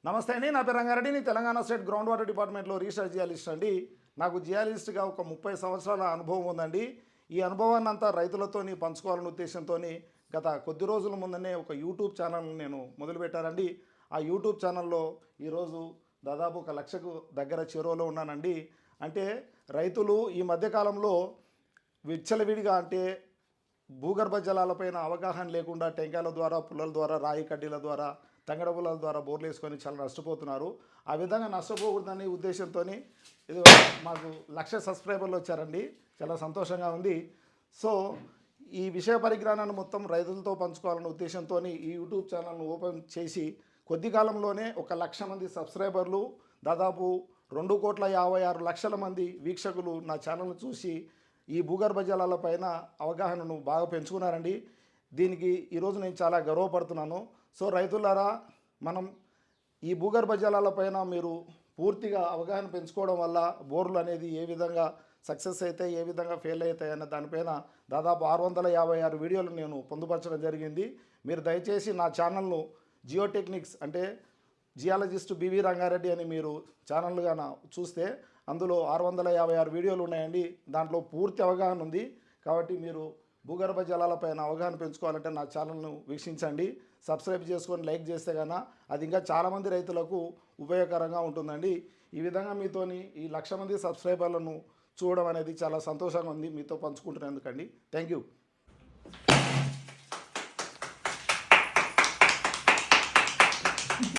నమస్తే అండి. నా పేరు రంగారెడ్డి. నేను తెలంగాణ స్టేట్ గ్రౌండ్ వాటర్ డిపార్ట్మెంట్లో రీసెర్చ్ జియాలజిస్ట్ అండి. నాకు జియాలజిస్ట్గా ఒక 30 సంవత్సరాల అనుభవం ఉందండి. ఈ అనుభవాన్ని అంతా రైతులతోని పంచుకోవాలనే ఉద్దేశంతోని గత కొద్ది రోజుల ముందనే ఒక యూట్యూబ్ ఛానల్ నేను మొదలుపెట్టానండి. ఆ యూట్యూబ్ ఛానల్లో ఈరోజు దాదాపు 1,00,000కు దగ్గర చేరువలో ఉన్నానండి. అంటే రైతులు ఈ మధ్యకాలంలో విచ్చలవిడిగా అంటే భూగర్భ జలాలపైన అవగాహన లేకుండా టెంకాయల ద్వారా, పుల్లల ద్వారా, రాయి కడ్డీల ద్వారా, తంగడ పుల్లల ద్వారా బోర్లు వేసుకొని చాలా నష్టపోతున్నారు. ఆ విధంగా నష్టపోకూడదనే ఉద్దేశంతోని ఇది మాకు 1,00,000 సబ్స్క్రైబర్లు వచ్చారండి. చాలా సంతోషంగా ఉంది. సో ఈ విషయ పరిజ్ఞానాన్ని మొత్తం రైతులతో పంచుకోవాలనే ఉద్దేశంతోని ఈ యూట్యూబ్ ఛానల్ను ఓపెన్ చేసి కొద్ది కాలంలోనే 1,00,000 మంది సబ్స్క్రైబర్లు, దాదాపు 2,56,00,000 మంది వీక్షకులు నా ఛానల్ను చూసి ఈ భూగర్భ జలాలపైన అవగాహనను బాగా పెంచుకున్నారండి. దీనికి ఈరోజు నేను చాలా గర్వపడుతున్నాను. సో రైతులారా, మనం ఈ భూగర్భ జలాలపైన మీరు పూర్తిగా అవగాహన పెంచుకోవడం వల్ల బోర్లు అనేది ఏ విధంగా సక్సెస్ అవుతాయి, ఏ విధంగా ఫెయిల్ అవుతాయి అన్న దానిపైన దాదాపు 656 వీడియోలు నేను పొందుపరచడం జరిగింది. మీరు దయచేసి నా ఛానల్ను జియోటెక్నిక్స్ అంటే జియాలజిస్ట్ బివి రంగారెడ్డి అని మీరు ఛానల్గా చూస్తే అందులో 656 వీడియోలు ఉన్నాయండి. దాంట్లో పూర్తి అవగాహన ఉంది. కాబట్టి మీరు భూగర్భ జలాలపైన అవగాహన పెంచుకోవాలంటే నా ఛానల్ను వీక్షించండి. సబ్స్క్రైబ్ చేసుకొని లైక్ చేస్తే కన్నా అది ఇంకా చాలామంది రైతులకు ఉపయోగకరంగా ఉంటుందండి. ఈ విధంగా మీతోని ఈ 1,00,000 మంది సబ్స్క్రైబర్లను చూడడం అనేది చాలా సంతోషంగా ఉంది. మీతో పంచుకుంటున్నందుకండి. Thank you.